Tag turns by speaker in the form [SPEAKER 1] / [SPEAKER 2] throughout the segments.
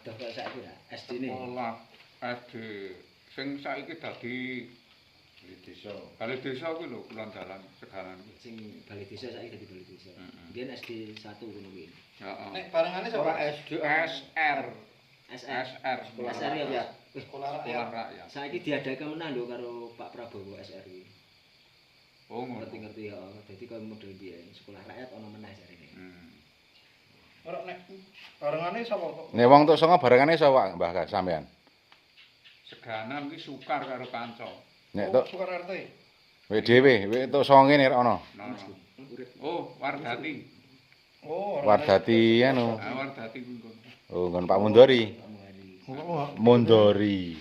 [SPEAKER 1] Waduh kok saiki ra SD-ne.
[SPEAKER 2] Sekolah SD sing saiki dadi Balai desa kuwi lho kulon dalan segaran kuwi.
[SPEAKER 1] Sing balai desa saiki dadi balai desa. Biyen SD 1 ngono kuwi.
[SPEAKER 2] Heeh.
[SPEAKER 3] Nek barengane sapa SD
[SPEAKER 2] SR.
[SPEAKER 1] SR.
[SPEAKER 2] Sekolah
[SPEAKER 1] ya.
[SPEAKER 3] sekolah
[SPEAKER 2] Sekolah
[SPEAKER 3] rakyat.
[SPEAKER 2] rakyat.
[SPEAKER 1] Saiki diadakan menang lho karo Pak Prabowo SR iki.
[SPEAKER 2] Oh ngono.
[SPEAKER 1] Ngerti-ngerti ya. Dadi koyo model biyen sekolah rakyat ana meneh jarine.
[SPEAKER 3] Ora nek barengane sapa kok?
[SPEAKER 4] Nek wong tuk songo barengane sapa Mbah sampean?
[SPEAKER 2] Seganan kuwi sukar karo kanca.
[SPEAKER 4] Nek tuk
[SPEAKER 3] Sukar RT.
[SPEAKER 4] kowe dhewe, kowe tuk songo ngene ra ono.
[SPEAKER 2] Oh, Wardati.
[SPEAKER 3] Oh,
[SPEAKER 4] Wardati anu.
[SPEAKER 2] Ah, Wardati kuwi kono.
[SPEAKER 4] Oh, nggon Pak Mundori. Mundori.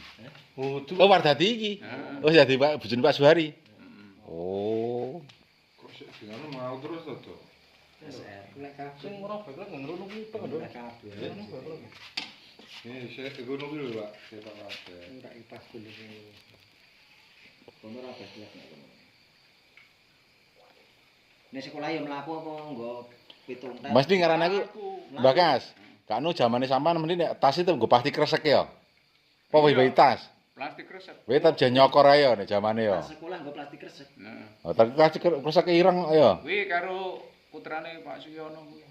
[SPEAKER 3] Oh,
[SPEAKER 4] Oh, Wardati iki. Oh, dadi Pak bojone Pak Suhari. Oh.
[SPEAKER 5] Kok sik dinane mau terus to,
[SPEAKER 1] SR.
[SPEAKER 3] nek sing ora baklek ngono kuwi pengen.
[SPEAKER 1] Kabeh.
[SPEAKER 5] Sik ngono kuwi lho, Pak. Sepak kabeh.
[SPEAKER 3] Ora ipas kuwi.
[SPEAKER 1] Kono ora baglek nek kono. Nek sekolah ya mlaku apa nggo pitung tes.
[SPEAKER 4] Mesti ngarane aku Mbak Kas. Kanu zamane sampean mesti nek tas itu nggo plastik kresek ya. Apa wae tas?
[SPEAKER 2] Plastik resep.
[SPEAKER 4] Kowe tetep jan nyokor ae ya nek zamane ya.
[SPEAKER 1] Pas sekolah nggo plastik resek.
[SPEAKER 2] Nah,
[SPEAKER 4] Oh, tapi plastik kresek ireng ya.
[SPEAKER 2] kuwi karo putrane Pak Suyono kuwi.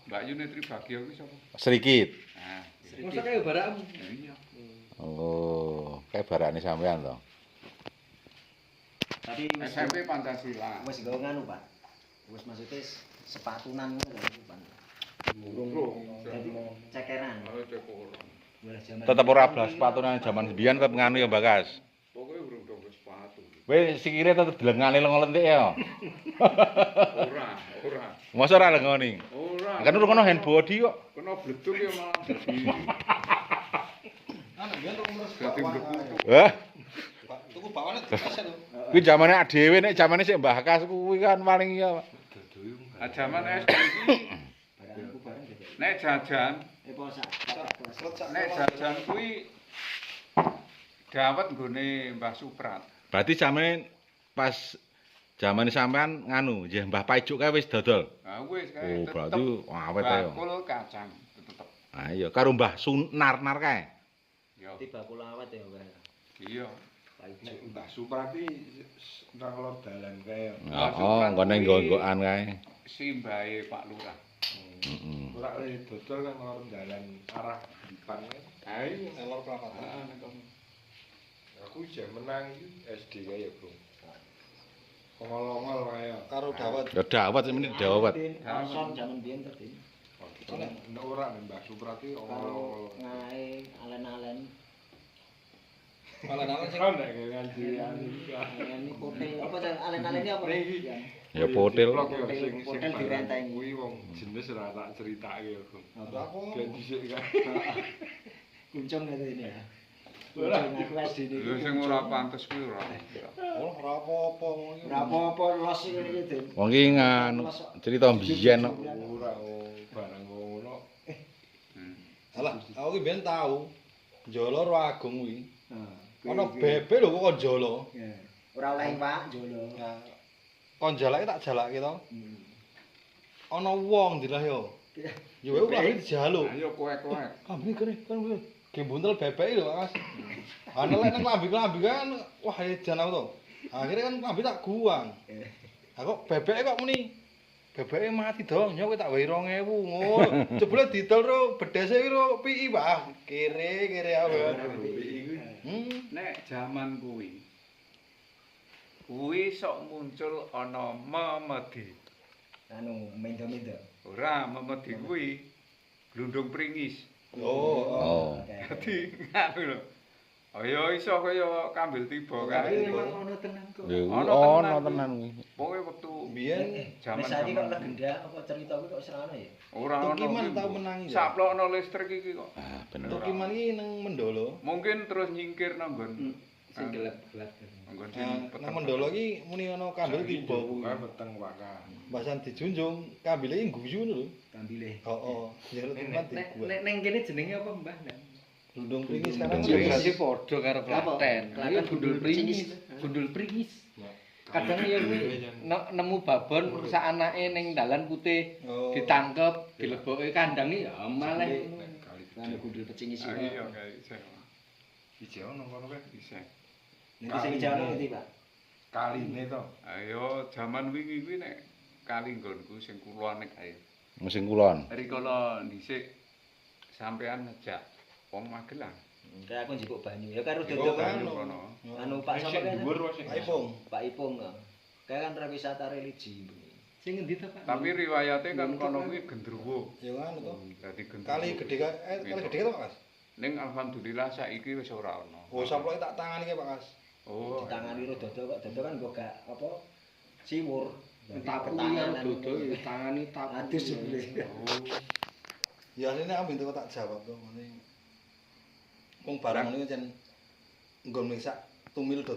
[SPEAKER 2] Mbak Yuni Tribagya kuwi sapa?
[SPEAKER 4] Sedikit.
[SPEAKER 2] Nah,
[SPEAKER 3] Masa kaya barakmu.
[SPEAKER 2] iya.
[SPEAKER 4] Oh, kayak barane sampean to.
[SPEAKER 1] Tapi wis
[SPEAKER 2] SMP Pancasila.
[SPEAKER 1] wis nggo nganu, Pak. Wis maksudnya sepatunan ngono lho, Pak. Jadi cekeran.
[SPEAKER 2] Oh, cekoran.
[SPEAKER 1] Wah, jaman
[SPEAKER 4] Tetep ora blas sepatunan zaman biyen tetep nganu ya Mbak Kas.
[SPEAKER 2] Pokoke urung donggo sepatu.
[SPEAKER 4] Kowe sikile tetep dilengane lengolentik ya.
[SPEAKER 2] Ora.
[SPEAKER 4] Masa ora lengoni.
[SPEAKER 2] Ora.
[SPEAKER 4] Kan urung ono hand body kok.
[SPEAKER 2] Kena bleduk ya malah dadi.
[SPEAKER 3] Ana biyen tok ngurus
[SPEAKER 2] Dadi mlebu.
[SPEAKER 4] Hah?
[SPEAKER 3] Tuku bakwane dikasih lho.
[SPEAKER 4] Kuwi zamane dhewe nek zamane sik Mbah Kas kuwi kan paling ya.
[SPEAKER 2] Ah jaman SD iki
[SPEAKER 1] barangku bareng dadi.
[SPEAKER 2] nek jajan,
[SPEAKER 1] Posak.
[SPEAKER 2] nek jajan kuwi dawet nggone Mbah Suprat.
[SPEAKER 4] Berarti sampean pas zamane sampean nganu, nggih Mbah Pajuk kae wis dodol.
[SPEAKER 2] Nah wis kae
[SPEAKER 4] Oh, berarti awet ae ya.
[SPEAKER 2] bakul kacang tetep.
[SPEAKER 4] Ah iya, karo Mbah Sunar kae.
[SPEAKER 2] Ya,
[SPEAKER 1] Tiba kula awet ya, Mbak.
[SPEAKER 2] iya.
[SPEAKER 5] Nek Mbah Suprati nang lor dalan kae.
[SPEAKER 4] Oh, nggone nggo-nggokan kae.
[SPEAKER 2] Simbahe Pak Lurah.
[SPEAKER 4] Heeh.
[SPEAKER 5] Ora dodol kan lor dalan arah Dipan kan.
[SPEAKER 2] Ayo,
[SPEAKER 3] Lor kelapa.
[SPEAKER 5] Aku jam menang iki SD kae ya, Bro. Ongol-ongol kae.
[SPEAKER 3] Karo dawet.
[SPEAKER 4] Ya dawet meni dawet.
[SPEAKER 1] Son jaman biyen tadi.
[SPEAKER 5] Nek ora nek Mbah Suprati
[SPEAKER 1] Karo
[SPEAKER 5] ongol-ongol.
[SPEAKER 1] ngae alen-alen.
[SPEAKER 3] Malah sing
[SPEAKER 5] Nek ngaji
[SPEAKER 1] Ini potel apa alen-alen ini apa?
[SPEAKER 4] Ya potil.
[SPEAKER 1] Potel direntengi.
[SPEAKER 5] Kuwi wong jenis ora tak critakake ya, Bro.
[SPEAKER 1] Apa?
[SPEAKER 5] Kayak dhisik kae.
[SPEAKER 1] Kuncung itu ini ya.
[SPEAKER 5] Ora.
[SPEAKER 1] Kuncung aku SD ini.
[SPEAKER 2] Lho sing ora pantes kuwi ora.
[SPEAKER 3] oh ora apa-apa ngono.
[SPEAKER 1] Ora apa-apa los ini Den.
[SPEAKER 4] Wong iki nganu cerita biyen kok.
[SPEAKER 5] Ora barang ngono.
[SPEAKER 3] Alah, aku ki ben tau. Njolo ro agung kuwi.
[SPEAKER 1] Nah,
[SPEAKER 3] Ana bebek lho kok njolo.
[SPEAKER 1] ora oleh Pak jolo.
[SPEAKER 3] Nah, kon jalake tak jalake to. Ana wong dilah yo. Ya wae kok dijaluk.
[SPEAKER 2] Ayo koek-koek.
[SPEAKER 3] Kambing kene kan kuwi. Ge buntel bebek lho, Mas. Ana lek nang klambi-klambi kan wah edan aku to. Akhire kan klambi tak guwang. Ha kok bebeke kok muni. Bebeke mati dong, nyok tak wae 2000 ngono. Jebule didol ro bedese ki ro piki, Pak. Kere ae.
[SPEAKER 2] Nek jaman kuwi sok muncul ana memedi.
[SPEAKER 1] Anu mendo-mendo.
[SPEAKER 2] Ora memedi kuwi glundung pringis.
[SPEAKER 4] Oh.
[SPEAKER 2] Dadi ngono lho. Ayo iso kaya kambil tiba kae.
[SPEAKER 1] Tapi memang ono tenan kok.
[SPEAKER 4] Ya
[SPEAKER 2] Ono
[SPEAKER 4] ono tenan kuwi.
[SPEAKER 2] Pokoke wektu
[SPEAKER 3] Biyen
[SPEAKER 2] jaman
[SPEAKER 1] Wis saiki kok legenda apa cerita kuwi kok serana ya?
[SPEAKER 2] ora ono.
[SPEAKER 3] Tukiman tau menangi.
[SPEAKER 2] Saplokno listrik iki kok.
[SPEAKER 4] Ah, bener.
[SPEAKER 3] Tukiman iki nang Mendolo.
[SPEAKER 2] Mungkin terus nyingkir nang nggon
[SPEAKER 1] Sing gelap-gelap.
[SPEAKER 2] nggon
[SPEAKER 3] Nang Mendolo iki muni ana kambil tiba kuwi.
[SPEAKER 5] Kae peteng wakan.
[SPEAKER 3] Bahasan dijunjung, kambile iki guyu lho.
[SPEAKER 1] Kambile.
[SPEAKER 3] Heeh, njero teman diguat.
[SPEAKER 1] Nek kene jenenge apa, Mbah?
[SPEAKER 3] Lundung pringis kan
[SPEAKER 4] Lundung pringis.
[SPEAKER 6] Padha karo klaten. Kuwi gundul pringis, gundul pringis. Kadang ya kuwi nemu babon sak anake ning dalan putih
[SPEAKER 3] Oh.
[SPEAKER 6] ditangkep, dilebokke kandang ya malah.
[SPEAKER 1] Anu gundul pecingis
[SPEAKER 2] Ah,
[SPEAKER 1] iki.
[SPEAKER 2] iya kayak isih.
[SPEAKER 5] Ije ono kono kae.
[SPEAKER 2] Isih.
[SPEAKER 1] Nanti sing jalan ngerti, Pak.
[SPEAKER 5] Kaline to.
[SPEAKER 2] Ayo jaman wingi kuwi nek kali nggonku sing kulon nek ae.
[SPEAKER 4] Musim kulon.
[SPEAKER 2] Rikala dhisik sampean ngejak wong Magelang.
[SPEAKER 1] Kayak aku njupuk banyu. Ya karo
[SPEAKER 3] Yo,
[SPEAKER 1] dodo
[SPEAKER 3] kan.
[SPEAKER 1] kan.
[SPEAKER 2] kono.
[SPEAKER 1] Anu Pak
[SPEAKER 5] Sing
[SPEAKER 1] sapa kan?
[SPEAKER 5] dhuwur wae sing.
[SPEAKER 3] Pak Ipung.
[SPEAKER 1] Pak Ipung. Kayak kan rewisata religi.
[SPEAKER 6] Sing ngendi ta, Pak?
[SPEAKER 2] Tapi riwayate kan kono kuwi gendruwo.
[SPEAKER 3] Ya kan to.
[SPEAKER 2] Dadi gendruwo.
[SPEAKER 3] Kali gede kali gede to, Pak Kas.
[SPEAKER 2] Ning alhamdulillah saiki wis ora ono.
[SPEAKER 3] Oh, samploke tak tangani ki, Pak Kas.
[SPEAKER 2] Oh.
[SPEAKER 1] Ditangani karo dodo kok dodo kan kok gak apa siwur.
[SPEAKER 6] Tapu karo dodo ya tangani tapu.
[SPEAKER 1] Adus sebenarnya.
[SPEAKER 2] Oh.
[SPEAKER 3] Ya asline aku minta tak jawab to ngene. Wong barang ngene jan nggon misak tumil dadi